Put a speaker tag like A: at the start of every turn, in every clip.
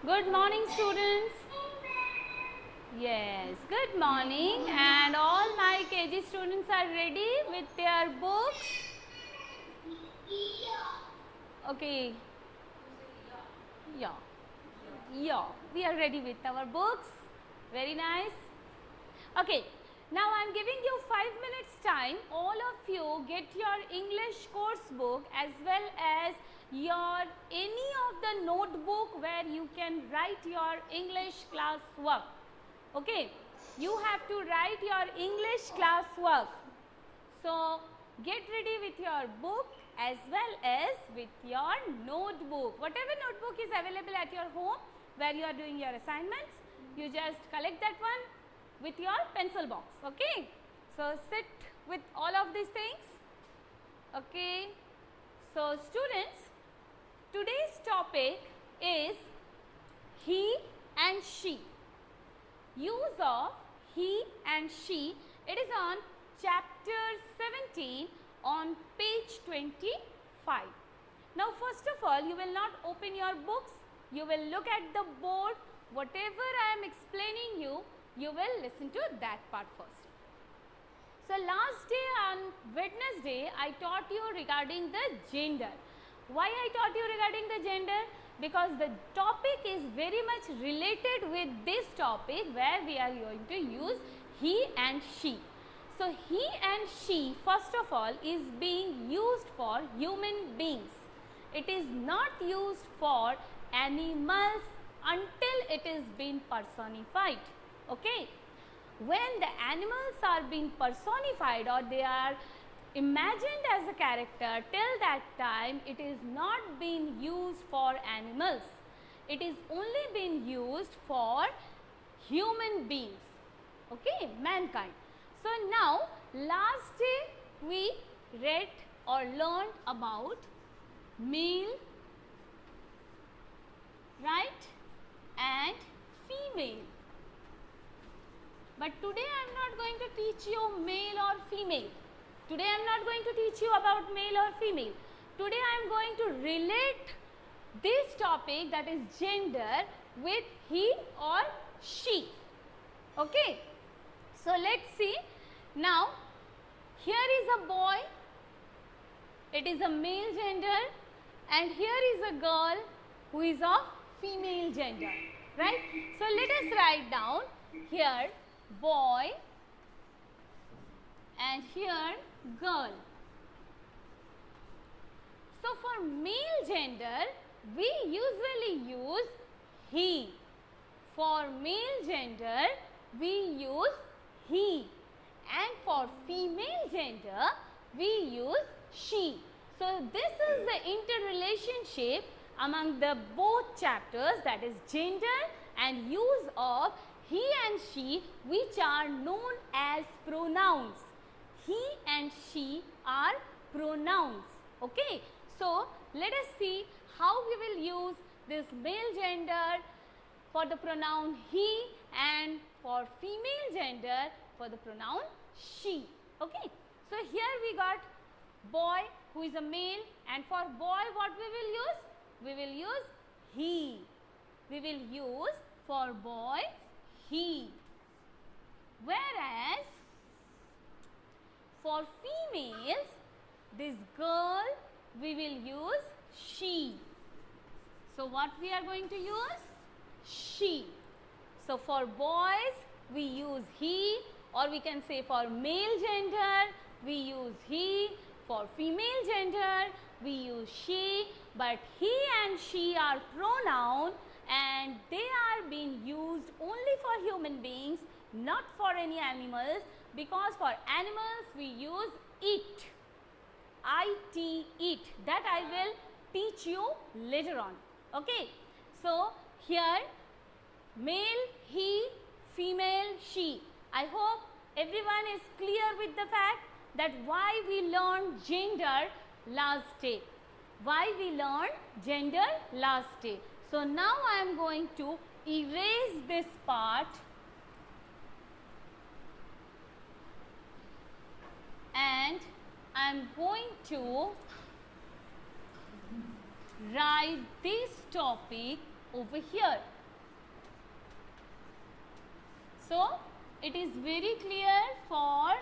A: Good morning, students. Yes, good morning, and all my KG students are ready with their books. Okay. Yeah. Yeah. We are ready with our books. Very nice. Okay. Now I am giving you 5 minutes time. All of you get your English course book as well as your any of the notebook where you can write your English class work. Okay, you have to write your English class work. So get ready with your book as well as with your notebook. Whatever notebook is available at your home where you are doing your assignments, you just collect that one with your pencil box. Okay, so sit with all of these things. Okay, so students, today's topic is he and she. Use of he and she. It is on chapter 17 on page 25. Now first of all, you will not open your books. You will look at the board. Whatever I am explaining you, you will listen to that part first. So last day on Wednesday, I taught you regarding the gender. Why I taught you regarding the gender? Because the topic is very much related with this topic where we are going to use he and she. So he and she first of all is being used for human beings. It is not used for animals until it is being personified. Okay. When the animals are being personified or they are imagined as a character, till that time it is not being used for animals. It is only being used for human beings. Okay, mankind. So now last day we read or learned about male, right, and female. But today I am not going to teach you male or female. Today I am not going to teach you about male or female. Today I am going to relate this topic, that is gender, with he or she. Okay. So let's see. Now here is a boy. It is a male gender, and here is a girl who is of female gender. Right. So let us write down here boy and here girl. So for male gender we usually use he. For male gender we use he, and for female gender we use she. So this is the interrelationship among the both chapters, that is gender and use of he and she, which are known as pronouns. He and she are pronouns. Okay. So let us see how we will use this male gender for the pronoun he and for female gender for the pronoun she. Okay. So here we got boy who is a male, and for boy what we will use? We will use he. We will use for boy he. Whereas for females, this girl we will use she. So what we are going to use? She. So for boys we use he, or we can say for male gender we use he, for female gender we use she, but he and she are pronoun and they are being used only for human beings, not for any animals, because for animals we use it. IT, it. That I will teach you later on. Okay. So here male he, female she. I hope everyone is clear with the fact that why we learned gender last day. Why we learned gender last day. So now I am going to erase this part and I am going to write this topic over here. So, it is very clear, for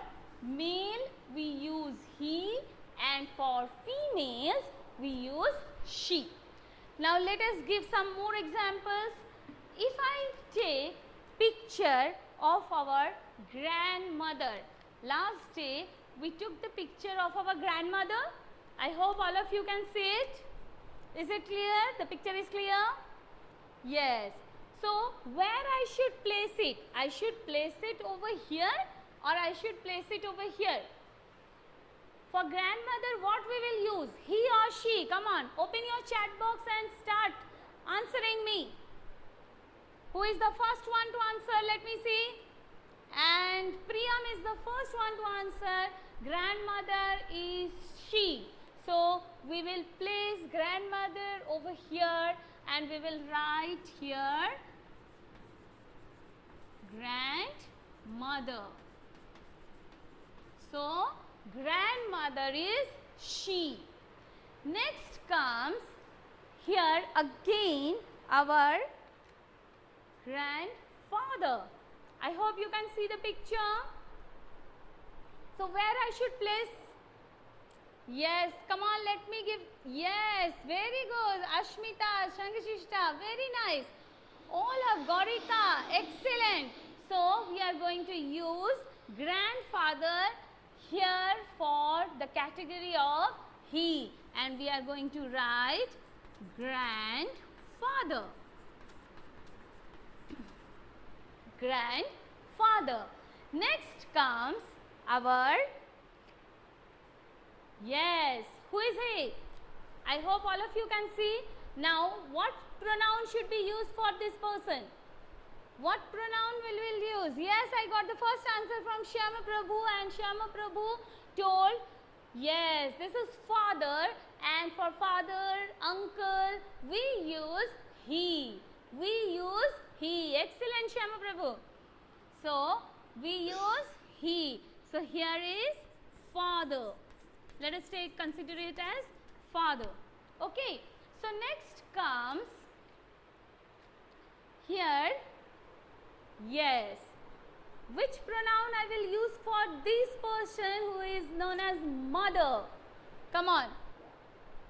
A: male we use he and for females we use she. Now, let us give some more examples. If I take picture of our grandmother, last day we took the picture of our grandmother. I hope all of you can see it. Is it clear? The picture is clear? Yes. So, where I should place it? I should place it over here or I should place it over here? For grandmother, what we will use? He or she? Come on, open your chat box and start answering me. Who is the first one to answer? Let me see. And Priyam is the first one to answer. Grandmother is she. So, we will place grandmother over here and we will write here grandmother. So, grandmother is she. Next comes here again our grandfather. I hope you can see the picture. So, where I should place? Yes, come on, let me give. Yes, very good. Ashmita, Shangashishta, very nice. All of Gorika, excellent. So, we are going to use grandfather here for the category of he, and we are going to write grandfather. Grandfather. Next comes our, yes, who is he? I hope all of you can see. Now, what pronoun should be used for this person? What pronoun will we use? Yes, I got the first answer from Shyama Prabhu, and Shyama Prabhu told, yes, this is father, and for father, uncle, we use he. We use he. Excellent, Shyama Prabhu. So, we use he. So, here is father. Let us consider it as father. Okay. So, next comes here, yes, which pronoun I will use for this person who is known as mother? Come on,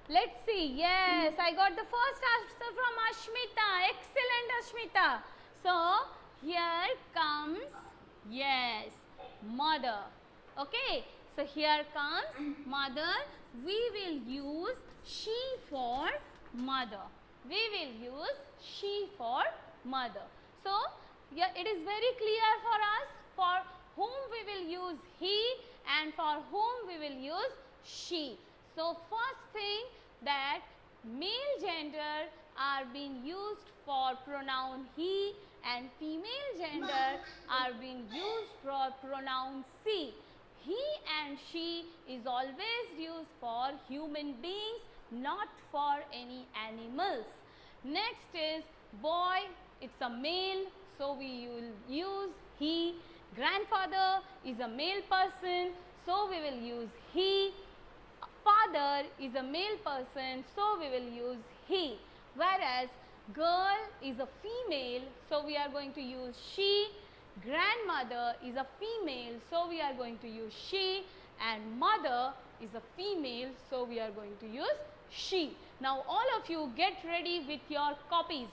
A: let's see. Yes, I got the first answer from Ashmita. Excellent, Ashmita. So, here comes, yes, mother. Okay, so here comes mother. We will use she for mother. We will use she for mother. So, yeah, it is very clear for us for whom we will use he and for whom we will use she. So, first thing that male gender are being used for pronoun he and female gender are being used for pronoun she. He and she is always used for human beings, not for any animals. Next is boy, it's a male, so we will use he. Grandfather is a male person, so we will use he. Father is a male person, so we will use he. Whereas girl is a female, so we are going to use she. Grandmother is a female, so we are going to use she, and mother is a female, so we are going to use she. Now, all of you get ready with your copies.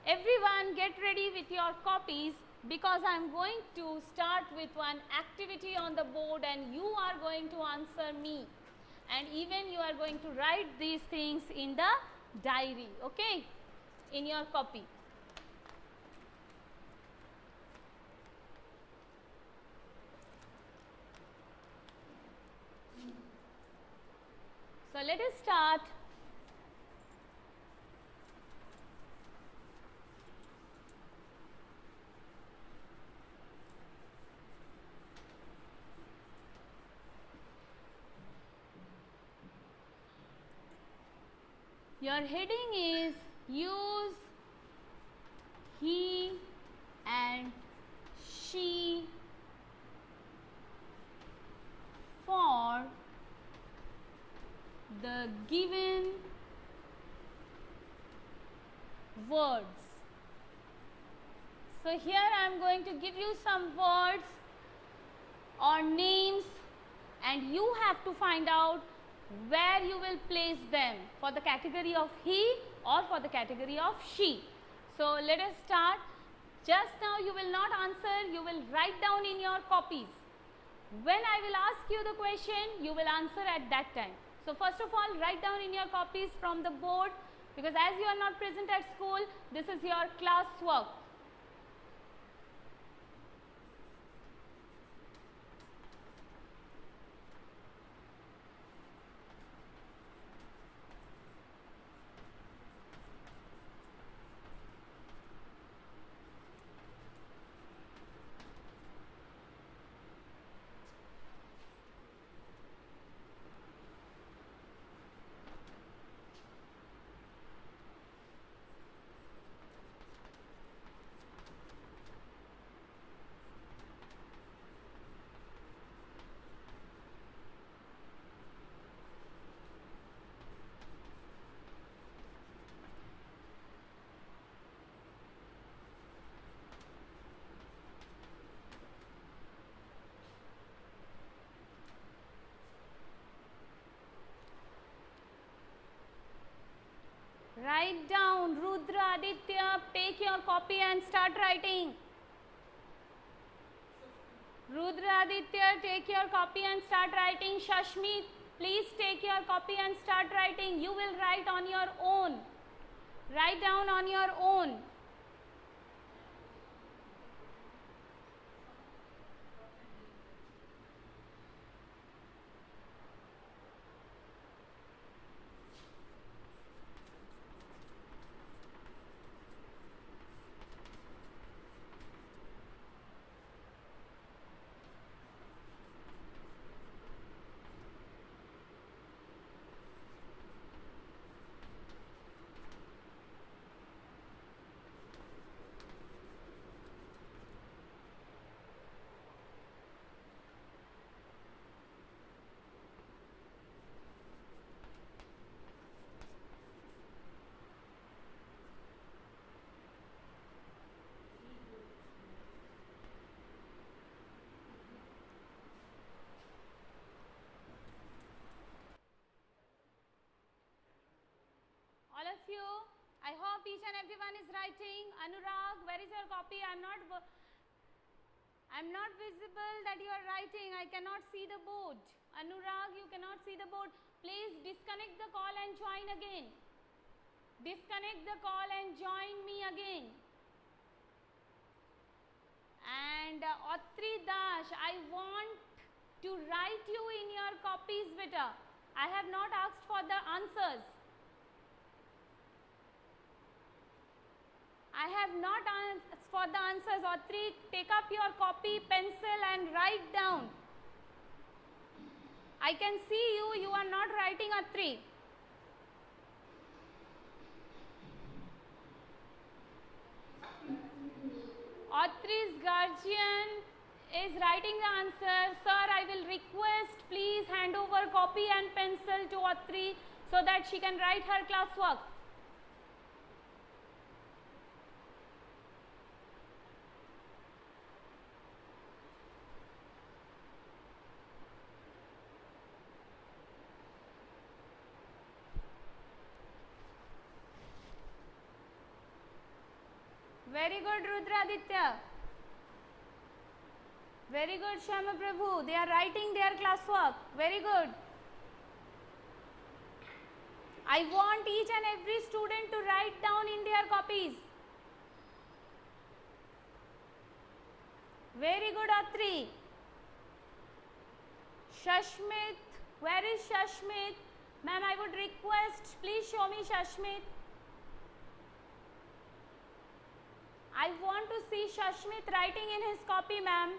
A: Everyone get ready with your copies, because I am going to start with one activity on the board and you are going to answer me, and even you are going to write these things in the diary, okay, in your copy. So, let us start. Your heading is use he and she for the given words. So here I am going to give you some words or names, and you have to find out where you will place them for the category of he or for the category of she. So let us start. Just now you will not answer, you will write down in your copies. When I will ask you the question, you will answer at that time. So first of all, write down in your copies from the board, because as you are not present at school, this is your class work. Write down. Rudra, Aditya, take your copy and start writing. Rudra, Aditya, take your copy and start writing. Shashmit, please take your copy and start writing. You will write on your own. Write down on your own. All of you, I hope each and everyone is writing. Anurag, where is your copy? I'm not visible that you are writing. I cannot see the board. Anurag, you cannot see the board. Please disconnect the call and join again. Disconnect the call and join me again. And Atri Dash, I want to write you in your copies, beta. I have not asked for the answers. I have not asked for the answers. Atri, take up your copy, pencil and write down. I can see you, you are not writing, Atri. Atri's guardian is writing the answer. Sir, I will request, please hand over copy and pencil to Atri so that she can write her classwork. Very good, Rudraditya. Very good, Shama Prabhu. They are writing their classwork. Very good. I want each and every student to write down in their copies. Very good, Atri. Shashmit. Where is Shashmit? Ma'am, I would request, please show me Shashmit. I want to see Shashmit writing in his copy, ma'am.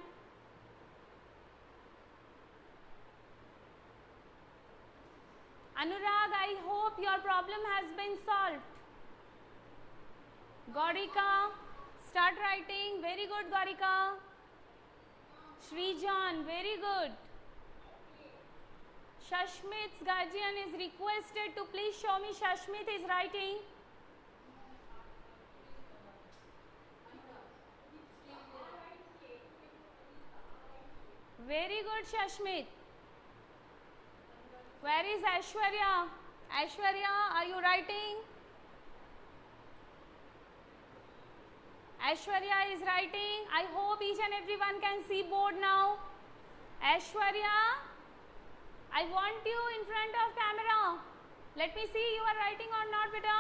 A: Anurag, I hope your problem has been solved. Gaurika, start writing. Very good, Gaurika. Srijan, very good. Shashmit's guardian is requested to please show me Shashmit is writing. good, Shashmit. Where is Aishwarya? Aishwarya, are you writing? Aishwarya is writing. I hope each and everyone can see board now. Aishwarya, I want you in front of camera. Let me see you are writing or not, beta.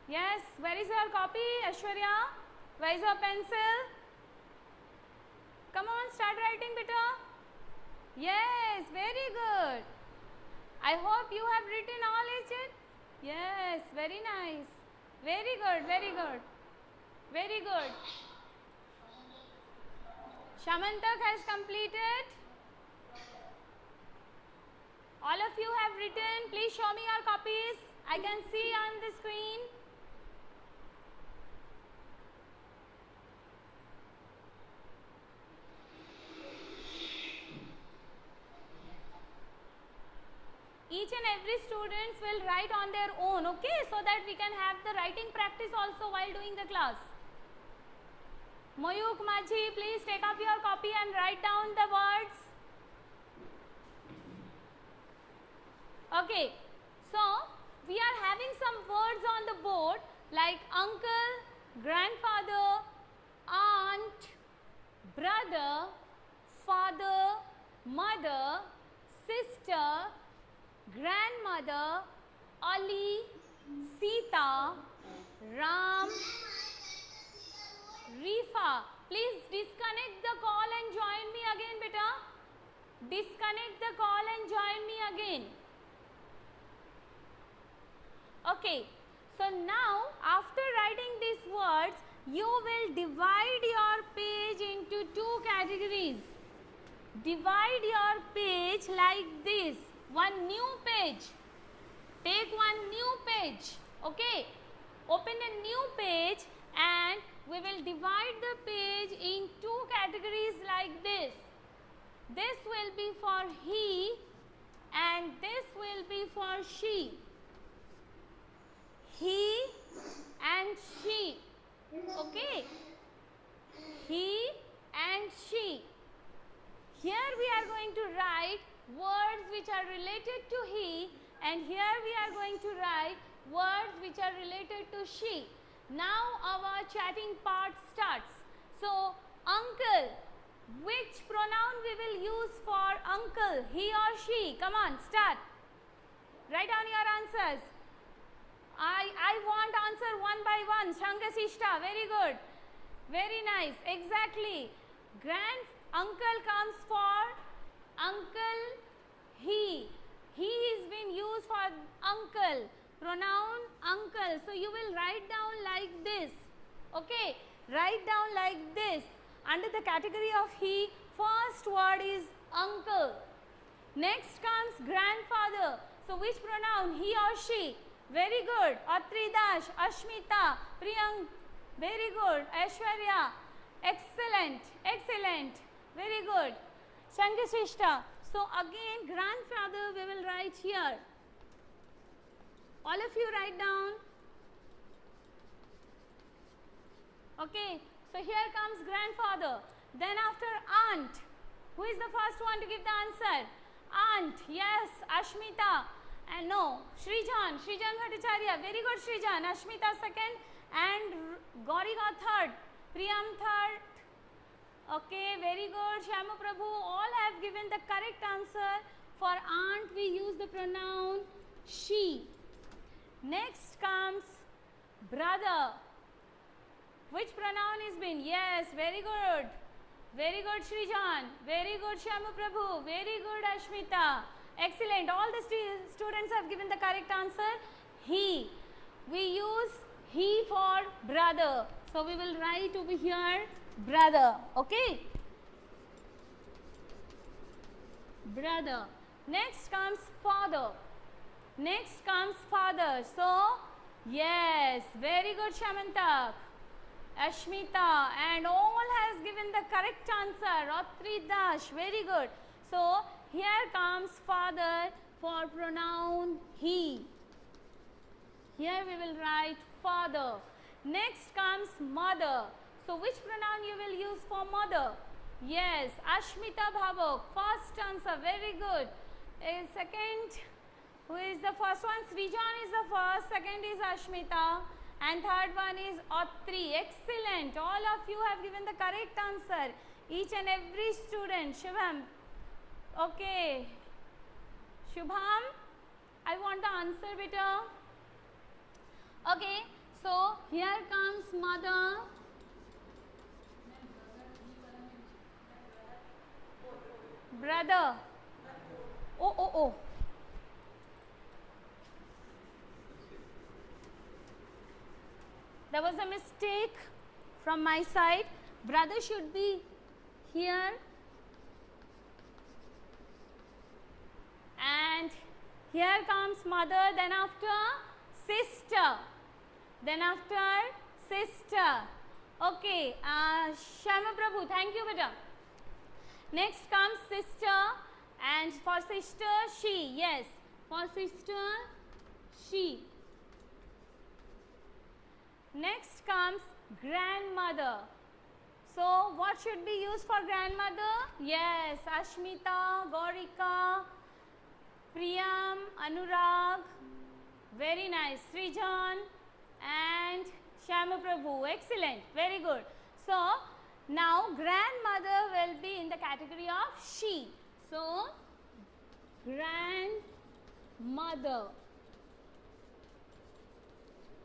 A: Yes, where is your copy, Aishwarya? Where is your pencil? Come on, start writing, beta. Yes, very good. I hope you have written all, is it? Yes, very nice. Very good, very good. Very good. Shamantak has completed. All of you have written. Please show me your copies. I can see on the screen. Each and every students will write on their own, okay, so that we can have the writing practice also while doing the class. Moyuk Maji, please take up your copy and write down the words. Okay, so we are having some words on the board like uncle, grandfather, aunt, brother, father, mother, sister, grandmother, Ali, Sita, Ram, Rifa. Please disconnect the call and join me again, beta. Disconnect the call and join me again. Okay, so now after writing these words, you will divide your page into two categories. Divide your page like this. One new page. Take one new page. Okay. Open a new page and we will divide the page in two categories like this. This will be for he and this will be for she. He and she. Okay. He and she. Here we are going to write words which are related to he and here we are going to write words which are related to she. Now our chatting part starts. So, uncle, which pronoun we will use for uncle, he or she? Come on, start. Write down your answers. I want answer one by one. Shangasishta, very good. Very nice, exactly. Uncle comes for uncle, he. He is being used for uncle. Pronoun uncle. So you will write down like this. Okay. Write down like this. Under the category of he, first word is uncle. Next comes grandfather. So which pronoun? He or she? Very good. Atridash, Ashmita, Priyank. Very good. Aishwarya. Excellent. Excellent. Very good. Shangasishta. So again grandfather we will write here. All of you write down. Okay. So here comes grandfather. Then after aunt. Who is the first one to give the answer? Aunt. Yes. Ashmita. And no. Shrijan. Shrijan Bhattacharya. Very good Shrijan. Ashmita second. And Gauriga third. Priyam third. Okay, very good. Shyamu Prabhu, all have given the correct answer. For aunt, we use the pronoun she. Next comes brother. Which pronoun is been? Yes, very good. Very good, Shrijan. Very good, Shyamu Prabhu. Very good, Ashmita. Excellent. All the students have given the correct answer. He. We use he for brother. So, we will write over here brother. Okay. Brother. Next comes father. Next comes father. So, yes, very good Shamantak. Ashmita and all has given the correct answer. Ratridash, very good. So, here comes father for pronoun he. Here we will write father. Next comes mother. So which pronoun you will use for mother? Yes, Ashmita Bhavok. First answer, very good. Second, who is the first one? Srijan is the first, second is Ashmita, and third one is Atri. Excellent. All of you have given the correct answer. Each and every student. Shubham. Okay. Shubham, I want the answer beta. Okay. So here comes mother. Brother. Oh. There was a mistake from my side. Brother should be here. And here comes mother, then after sister. Then after sister. Okay, Shama Prabhu, thank you beta. Next comes sister, and for sister, she. Yes, for sister, she. Next comes grandmother. So, what should be used for grandmother? Yes, Ashmita, Gaurika, Priyam, Anurag. Very nice. Srijan and Shama Prabhu. Excellent. Very good. So, now grandmother will be in the category of she. So, grandmother.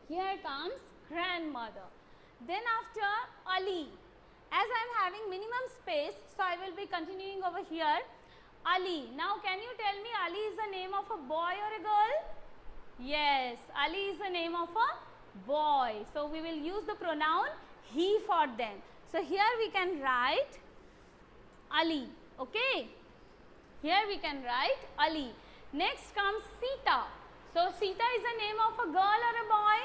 A: Here comes grandmother. Then after Ali. As I am having minimum space, so I will be continuing over here. Ali. Now can you tell me Ali is the name of a boy or a girl? Yes, Ali is the name of a boy. So we will use the pronoun he for them. So here we can write Ali. Okay. Here we can write Ali. Next comes Sita. So Sita is the name of a girl or a boy?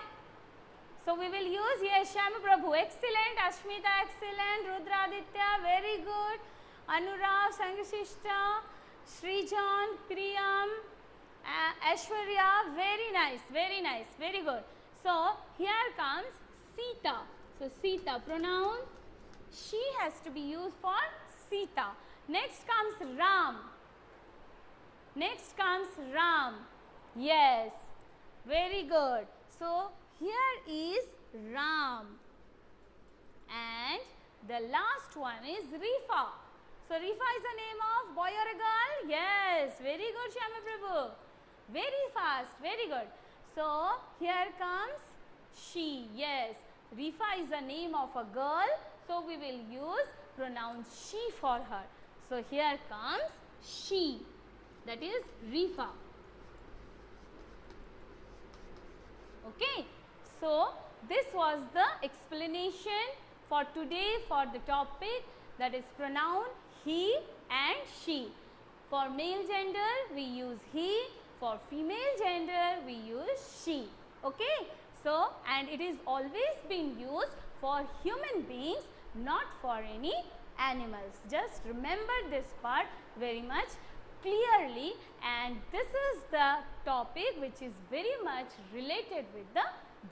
A: So we will use, yes, Shama Prabhu. Excellent. Ashmita, excellent. Rudraditya, very good. Anurag, Sangasishta, Srijan, Priyam, Ashwarya, very nice, very good. So here comes Sita. So Sita, pronoun she has to be used for Sita. Next comes Ram. Next comes Ram. Yes, very good. So here is Ram, and the last one is Rifa. So Rifa is the name of boy or a girl? Yes, very good Shama Prabhu. Very fast, very good. So here comes she. Yes, Rifa is the name of a girl. So we will use pronoun she for her. So here comes she, that is Rifa. Okay. So this was the explanation for today for the topic, that is pronoun he and she. For male gender we use he, for female gender we use she. Okay. So, and it is always been used for human beings, not for any animals. Just remember this part very much clearly, and this is the topic which is very much related with the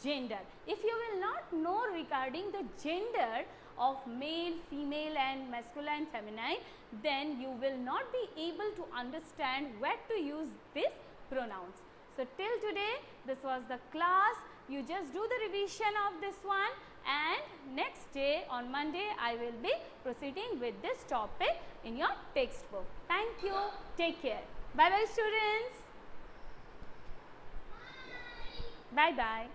A: gender. If you will not know regarding the gender of male, female and masculine, feminine, then you will not be able to understand where to use these pronouns. So till today this was the class. You just do the revision of this one, and next day on Monday I will be proceeding with this topic in your textbook. Thank you. Take care. Bye bye students. Bye bye.